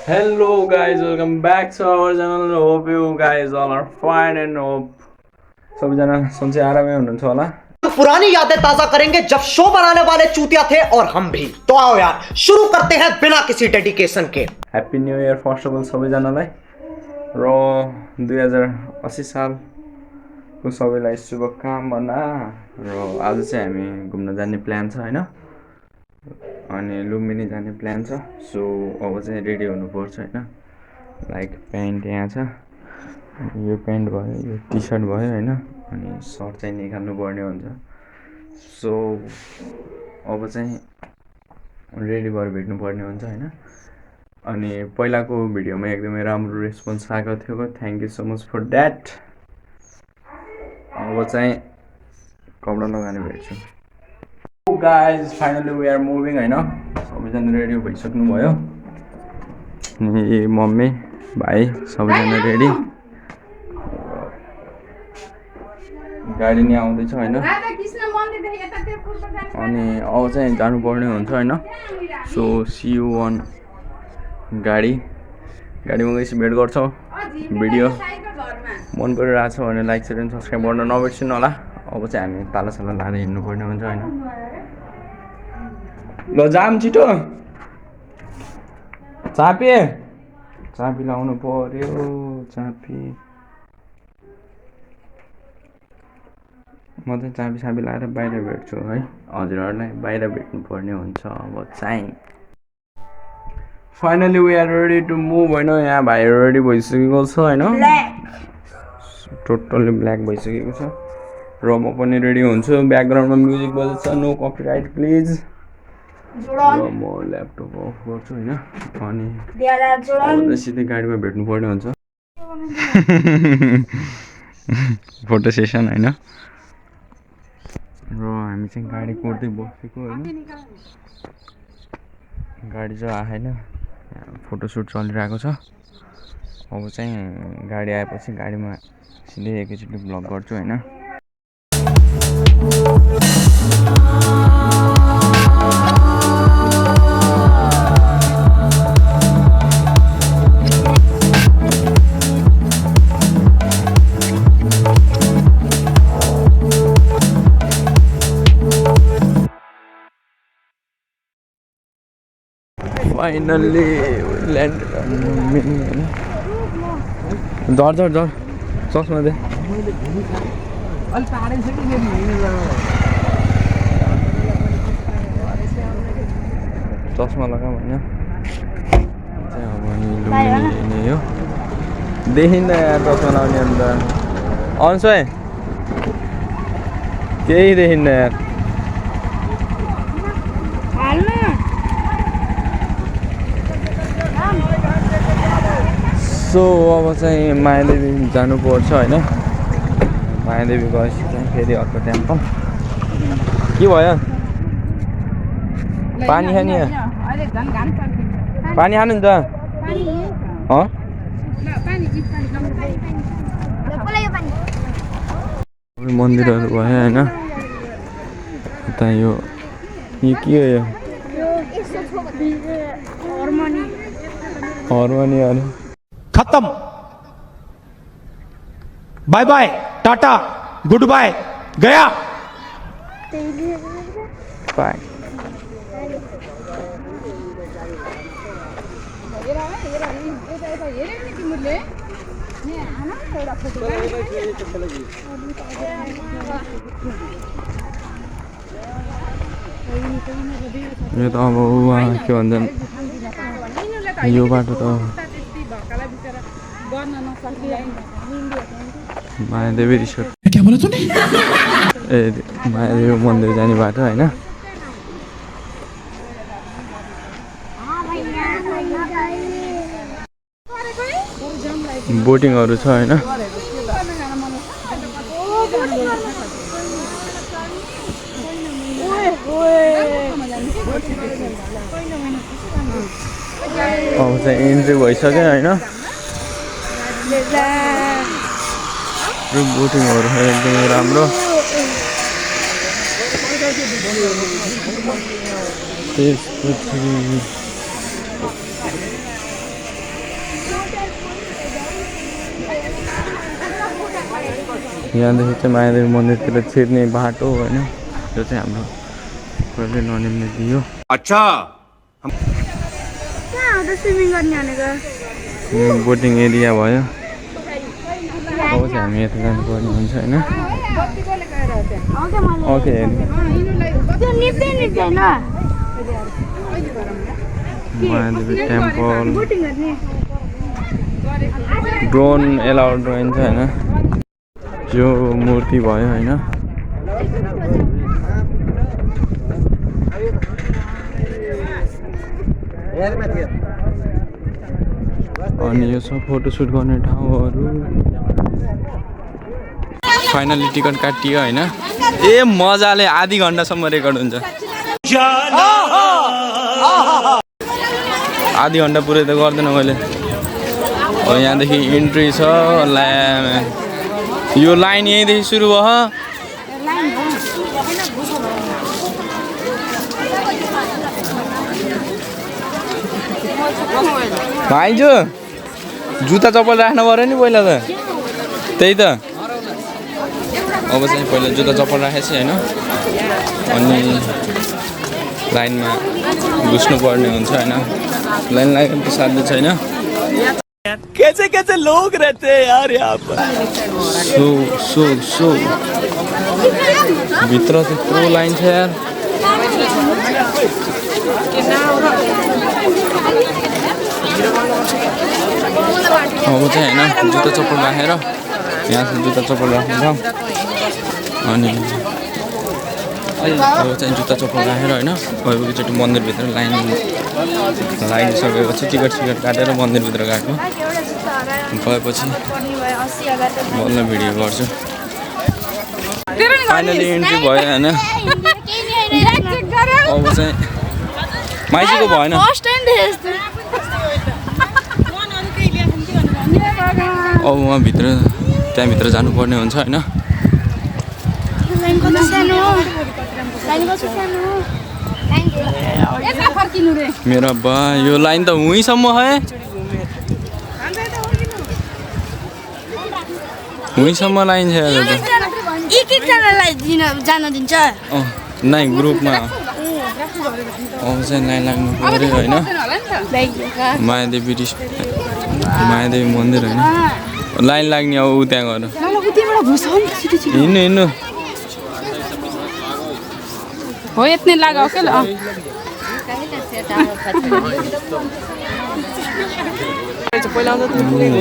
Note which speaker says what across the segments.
Speaker 1: Hello guys, welcome back to our channel. Hope you guys all are fine and hope सबैजना सन्चै आरामै हुनुहुन्छ होला।
Speaker 2: पुरानी यादें ताजा करेंगे जब शो बनाने वाले चूतिया थे और हम भी। तो आओ यार शुरू करते हैं बिना किसी डेडिकेशन के।
Speaker 1: Happy new year first of all सबैजनालाई र 2080 सालको सबैलाई शुभकामना। र आज चाहिँ हामी घुम्न जाने प्लान छ हैन, अनि लुम्बिनी जाने प्लान छ। सो अब चाहिँ रेडी हुनुपर्छ हैन। लाइक प्यान्ट यहाँ छ, यो प्यान्ट भयो, यो टी सर्ट भयो हैन, अनि सर्ट चाहिँ निकाल्नु पर्ने हुन्छ। सो अब चाहिँ रेडी भएर भेट्नु पर्ने हुन्छ हैन। अनि पहिलाको भिडियोमा एकदमै राम्रो रेस्पोन्स आएको थियो, thank you so much for that. अब चाहिँ कपडा लगाएर भेट्छु। Guys finally we are moving हैन, सबैजना रेडी भइसक्नु भयो। अनि मम्मी भाइ सबैजना रेडी, गाडी नि आउँदैछ हैन। अनि अब चाहिँ जानुपर्ने हुन्छ हैन। सो सी यू अन गाडीमा गएपछि भेट गर्छौँ। भिडियो मन परिरहेको छ भने लाइक सेयर एन्ड सब्सक्राइब गर्न नबिर्सिनु होला। अब चाहिँ हामी तालासाला लाएर हिँड्नुपर्ने हुन्छ हैन। ल जाम छिटो, चापी लाउनु पर्यो। चापी म चाहिँ चापी लाएर बाहिर भेट्छु है, हजुरहरूलाई बाहिर भेट्नु पर्ने हुन्छ। अब चाहिँ finally we are ready to move होइन। यहाँ भाइ रेडी भइसकेको छ होइन, टोटल्ली ब्ल्याक भइसकेको छ। र म पनि रेडी हुन्छु। ब्याकग्राउन्डमा म्युजिक बज्छ, नो कपिराइट प्लिज। र म ल्यापटप अफ गर्छु होइन। अनि सिधै गाडीमा भेट्नु पर्ने हुन्छ। फोटो सेसन होइन। र हामी चाहिँ गाडी कुर्दै बसेको होइन। गाडी चाहिँ आएन, फोटोसुट चलिरहेको छ। अब चाहिँ गाडी आएपछि गाडीमा सिधै एकैचोटि भ्लग गर्छु होइन। Finally land. झर चस्मा दे। चस्मा लगाऊ होइन। चाहिँ अब लुम्बिनी हो, देखिन्न यार चस्मा लगाउने। अन्त अन्सय केही देखिन्न यार। सो अब चाहिँ मायादेवी जानुपर्छ होइन। मायादेवी गएपछि चाहिँ फेरि अर्को टेम्पल। के भयो? पानी खाने? पानी खानु नि त? मन्दिरहरू भयो होइन। उता यो के हो? यो हार्मोनियम
Speaker 3: खत्म। Bye bye, tata, good bye, गया।
Speaker 1: बाय। यो त अब के भन्छन्, यो बाटो त मायादेवी रिसोर्ट।
Speaker 3: क्या बोला तूने?
Speaker 1: ए मायादेवी मन्दिर जाने बाटो होइन। बोटिङहरू छ होइन। अब चाहिँ इन्ट्री भइसक्यो होइन। बोटिङहरू एकदमै राम्रो। त्यसपछि यहाँदेखि चाहिँ मायादेवी मन्दिरतिर छिर्ने बाटो होइन यो चाहिँ हाम्रो कहिले ननिम्ने दियो
Speaker 3: अच्छा
Speaker 4: स्विमिङ गर्ने भनेको
Speaker 1: बोटिङ एरिया भयो अब चाहिँ हामी यता जानुपर्ने हुन्छ होइन ओके
Speaker 4: त्यो निप्दै निप्दैन
Speaker 1: मायादेवी टेम्पल
Speaker 4: बोटिङ गर्ने
Speaker 1: ड्रोन एलाउड रहन्छ होइन यो मूर्ति भयो होइन अनि यो सब फोटोसुट गर्ने ठाउँहरू फाइनली टिकट काटियो होइन ए मजाले आधी घन्टासम्म रेकर्ड हुन्छ आधी घन्टा पुरै त गर्दैन मैले यहाँदेखि इन्ट्री छ यो लाइन यहीँदेखि सुरु भयो भाइजू जुत्ता चप्पल राख्नु पऱ्यो नि पहिला त त्यही त अब चाहिँ पहिला जुत्ता चप्पल राखेको छु होइन अनि लाइनमा घुस्नु पर्ने हुन्छ होइन लाइन लागेको त साध्य छैन
Speaker 3: कैसे कैसे लोग रहते हैं यार यहाँ पर
Speaker 1: सो भित्र त्यत्रो लाइन छ यार अब चाहिँ होइन जुत्ता चप्पल राखेर यहाँ जुत्ता चप्पल राख्ने ठाउँ अनि अब चाहिँ जुत्ता चप्पल राखेर होइन एकचोटि मन्दिरभित्र लागिसकेपछि टिकट काटेर मन्दिरभित्र गएको गएपछि बल्ल भिडियो गर्छु फाइनली इन्ट्री भयो होइन अब चाहिँ माइजीको भएन अब उहाँभित्र त्यहाँभित्र जानुपर्ने हुन्छ होइन मेरो बा यो लाइन त हुँसम्म है हुँसम्म लाइन छ
Speaker 4: एकजनालाई जान दिन्छ
Speaker 1: नै ग्रुपमा अब चाहिँ लाइन लाग्नु पऱ्यो होइन मायादेवी मन्दिर होइन लाइन लाग्ने अब ऊ त्यहाँ गएर हिँड्नु
Speaker 5: हो यति लगाओ के ल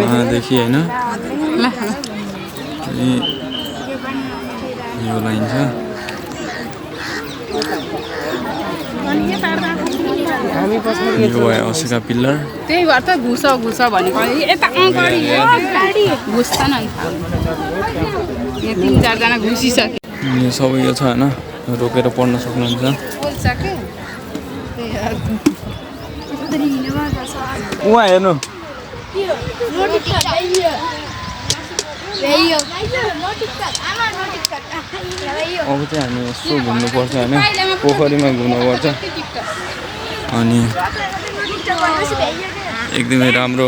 Speaker 1: उहाँदेखि होइन यो लाइन छ यो भयो औँसीका पिल्लर
Speaker 5: त्यही भएर त घुस भनेको यता अगाडि घुस्छ न यहाँ 3-4 जना घुसिसक्यो
Speaker 1: यो सबै यो छ होइन रोकेर पढ्न सक्नुहुन्छ उहाँ हेर्नु अब चाहिँ हामी यसो घुम्नुपर्छ होइन पोखरीमा घुम्नुपर्छ अनि एकदमै राम्रो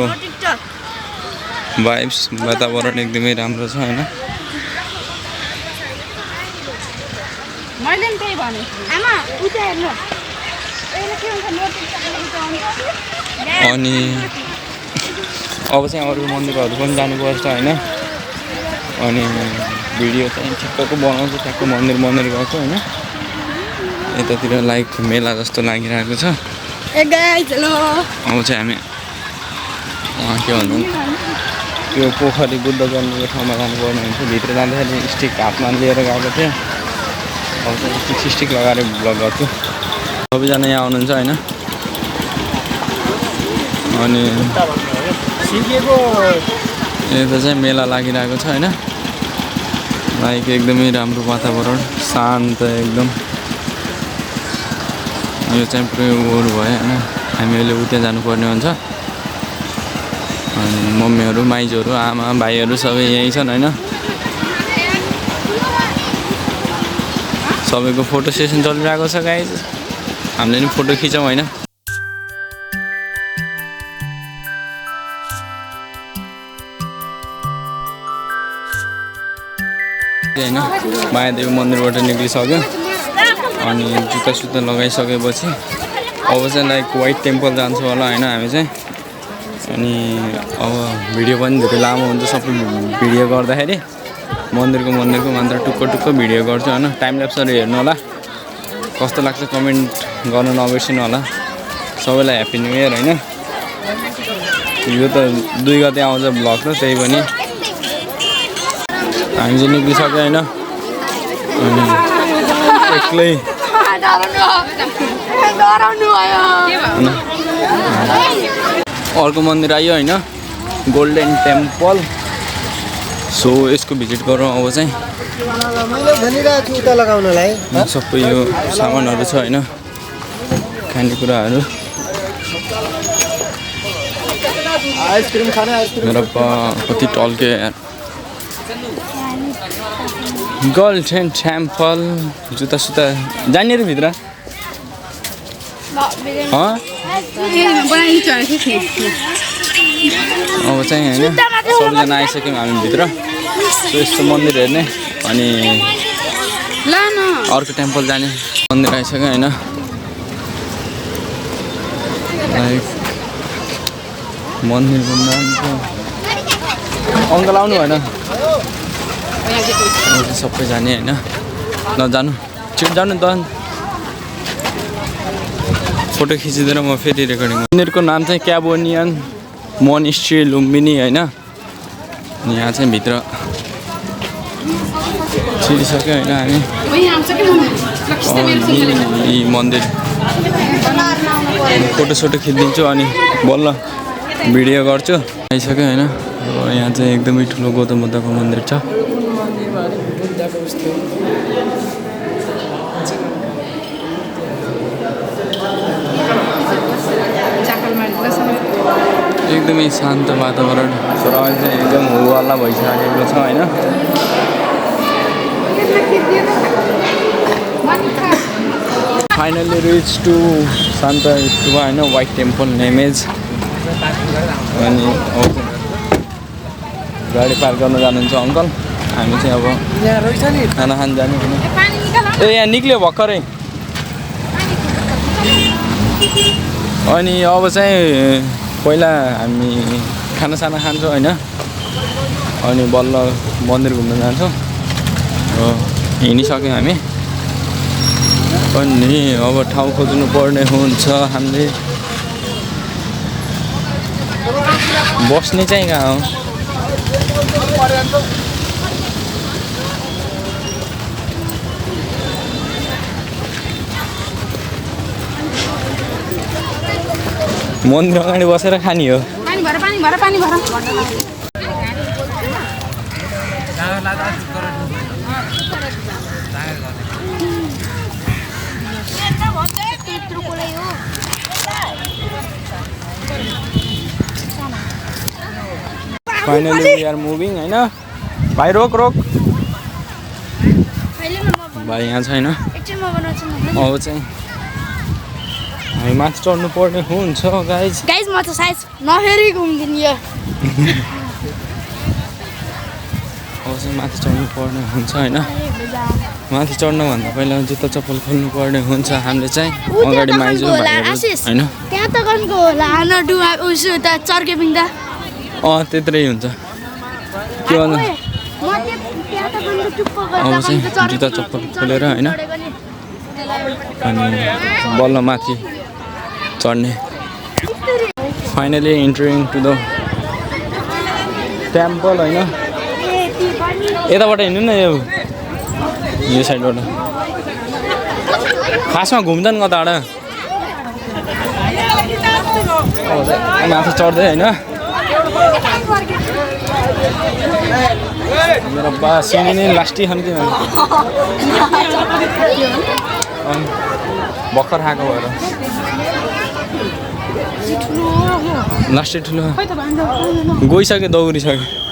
Speaker 1: भाइब्स वातावरण एकदमै राम्रो छ होइन
Speaker 5: मैले पनि त्यही भने
Speaker 1: अनि अब चाहिँ अरू मन्दिरहरू पनि जानुपर्छ होइन अनि भिडियो चाहिँ ठिक्कको बनाउँछु ठ्याक्क मन्दिर गएको होइन यतातिर लाइक मेला जस्तो लागिरहेको छ अब चाहिँ हामी के भन्छौँ त्यो पोखरी बुद्ध जन्मेको ठाउँमा जानुपर्ने हुन्छ भित्र जाँदाखेरि स्टिक हातमा लिएर गएको थियो अब चाहिँ स्टिक लगाएर भ्लग गर्छु सबैजना यहाँ आउनुहुन्छ होइन अनि यता चाहिँ मेला लागिरहेको छ होइन लाइक एकदमै राम्रो वातावरण शान्त एकदम यो चाहिँ पुरै ओहोर भयो होइन हामी अहिले उता जानुपर्ने हुन्छ अनि मम्मीहरू माइजूहरू आमा भाइहरू सबै यहीँ छन् होइन सबैको फोटो सेसन चलिरहेको छ गाइज हामीले नि फोटो खिचौँ होइन होइन मायादेवी मन्दिरबाट निक्लिसक्यो अनि जुत्ता सुत्ता लगाइसकेपछि अब चाहिँ लाइक व्हाइट टेम्पल जान्छ होला होइन हामी चाहिँ अनि अब भिडियो पनि धेरै लामो हुन्छ सबै भिडियो गर्दाखेरि मन्दिरको मात्र टुक्क भिडियो गर्छु होइन टाइम ल्याप्सहरू हेर्नु होला कस्तो लाग्छ कमेन्ट गर्न नबिर्सिनु होला सबैलाई ह्याप्पी न्यू इयर होइन यो त 2 गते आउँछ भ्लग त त्यही पनि हामी चाहिँ निक्लिसक्यो होइन अनि एक्लै अर्को मन्दिर आयो होइन गोल्डन टेम्पल सो यसको भिजिट गरौँ अब चाहिँ सबै यो सामानहरू छ होइन खानेकुराहरू मेरा कति टल्के यार गोल्डन टेम्पल जुत्ता सुत्ता जाने रे भित्र अब चाहिँ होइन सबैजना आइसक्यौँ हामी भित्र सो यस्तो मन्दिर हेर्ने अनि अर्को टेम्पल जाने मन्दिर आइसक्यो होइन मन्दिरको नाम अङ्कल आउनु भएन सबै जाने होइन नजानु छिटो जानु त फोटो खिचिदिएर म फेरि रेकर्डिङ मन्दिरको नाम चाहिँ क्याबोनियन मोनेस्ट्री लुम्बिनी होइन अनि यहाँ चाहिँ भित्र छिरिसक्यो होइन हामी यी मन्दिर फोटोसोटो खिचिदिन्छु अनि बल्ल भिडियो गर्छु आइसक्यो होइन यहाँ चाहिँ एकदमै ठुलो गौतम बुद्धको मन्दिर छ एकदमै शान्त वातावरण तर अहिले चाहिँ एकदम हुवाल्ला भइसकेको छ होइन फाइनली रिच टु शान्त स्तूपा होइन व्हाइट टेम्पल नेमेज अनि गाडी पार्क गर्न जानुहुन्छ अङ्कल हामी चाहिँ अब खाना खान जाने होइन ए यहाँ निक्ल्यो भर्खरै अनि अब चाहिँ पहिला हामी खानासाना खान्छौँ होइन अनि बल्ल मन्दिर घुम्न जान्छौँ हिँडिसक्यौँ हामी अनि अब ठाउँ खोज्नु पर्ने हुन्छ हामीले बस्ने चाहिँ कहाँ हो मन्दिर अगाडि बसेर खाने हो फाइनली वी आर मुभिङ होइन भाइ रोक भाइ यहाँ छैन अब चाहिँ हामी माथि चढ्नु पर्ने हुन्छ गाइज
Speaker 4: म त सायद नहेरी घुम्दिन यो
Speaker 1: अब चाहिँ माथि चढ्नु पर्ने हुन्छ होइन माथि चढ्नुभन्दा पहिला जुत्ता चप्पल खोल्नु पर्ने हुन्छ हामीले चाहिँ अगाडि माइजू होइन
Speaker 4: त्यहाँ त कनको होला डुवा उसो त चर्के पिङ्दा
Speaker 1: त्यत्रै हुन्छ के भन्नु अब चाहिँ जुत्ता चप्पल खोलेर होइन अनि बल्ल माथि चढ्ने finally entering to the temple होइन यताबाट हिँड्नु न यो साइडबाट खासमा घुम्छन् कताबाट माथि चढ्दै होइन मेरो बा सिमी नै लास्टी खान्थ्यो भर्खर खाएको भएर लास्टै ठुलो गइसक्यो दौडिसक्यो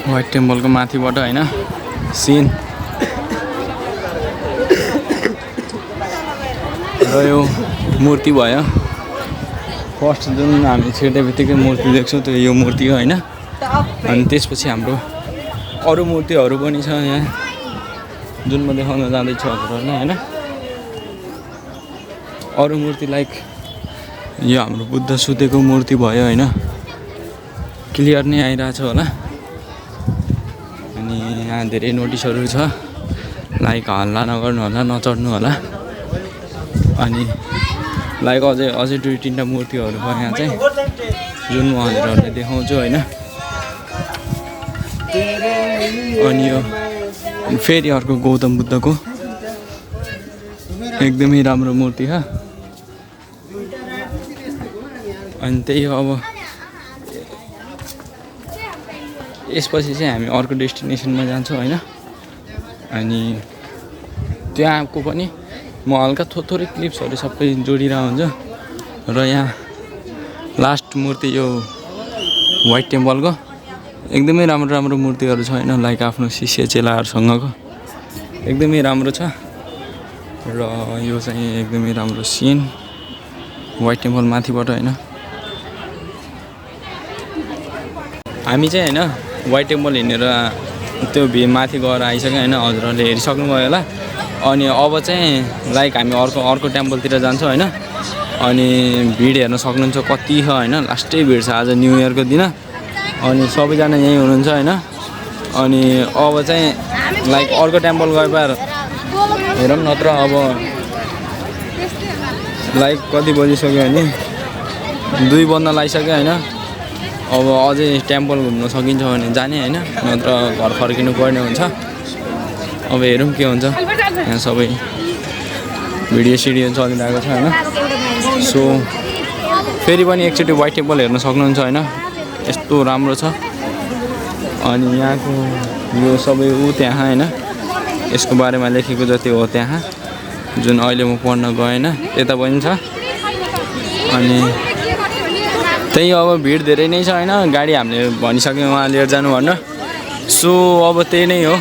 Speaker 1: व्हाइट टेम्पलको माथिबाट हैन सिन र यो मूर्ति भयो फर्स्ट जुन हामी छिर्दै बित्तिकै मूर्ति देख्छौँ त्यो यो मूर्ति हो हैन अनि त्यसपछि हाम्रो अरू मूर्तिहरू पनि छ यहाँ जुन म देखाउन जाँदैछु हजुरहरूलाई हैन अरू मूर्ति लाइक यो हाम्रो बुद्ध सुतेको मूर्ति भयो हैन क्लियर नै आइरहेछ होला अनि यहाँ धेरै नोटिसहरू छ लाइक हल्ला नगर्नु होला नचढ्नु होला अनि लाइक अझै 2-3टा मूर्तिहरू भयो यहाँ चाहिँ जुन म हजुरहरूलाई देखाउँछु हैन अनि यो फेरि अर्को गौतम बुद्धको एकदमै राम्रो मूर्ति छ अनि त्यही हो अब यसपछि चाहिँ हामी अर्को डेस्टिनेसनमा जान्छौँ हैन अनि त्यहाँको पनि म हल्का थोरै क्लिप्सहरू सबै जोडिरहेको हुन्छ र यहाँ लास्ट मूर्ति यो व्हाइट टेम्पलको एकदमै राम्रो राम्रो मूर्तिहरू छ हैन लाइक आफ्नो शिष्य चेलाहरूसँगको एकदमै राम्रो छ र यो चाहिँ एकदमै राम्रो सिन व्हाइट टेम्पल माथिबाट हैन हामी चाहिँ हैन व्हाइट टेम्पल हिँडेर त्यो माथि गएर आइसक्यो हैन हजुरहरूले हेरिसक्नुभयो होला अनि अब चाहिँ लाइक हामी अर्को टेम्पलतिर जान्छौँ हैन अनि भिड हेर्न सक्नुहुन्छ कति छ हैन लास्टै भिड छ आज न्यू इयरको दिन अनि सबैजना यहीँ हुनुहुन्छ हैन अनि अब चाहिँ लाइक अर्को टेम्पल गए पार हेरौँ नत्र अब लाइक कति बजिसक्यो भने 2 बज्न लागिसक्यो हैन अब अझै टेम्पल घुम्न सकिन्छ भने जाने हैन नत्र घर फर्किनु पर्ने हुन्छ अब हेरौँ के हुन्छ यहाँ सबै भिडियो चलिरहेको छ हैन सो फेरि पनि एकचोटि व्हाइट टेम्पल हेर्न सक्नुहुन्छ हैन यस्तो राम्रो छ अनि यहाँको यो सबै त्यहाँ हैन यसको बारेमा लेखेको जति हो त्यहाँ जुन अहिले म पढ्न गएन त्यता पनि छ अनि त्यही अब भिड धेरै नै छ हैन गाडी हामीले भनिसक्यौँ उहाँ लिएर जानु भनेर सो अब त्यही नै हो।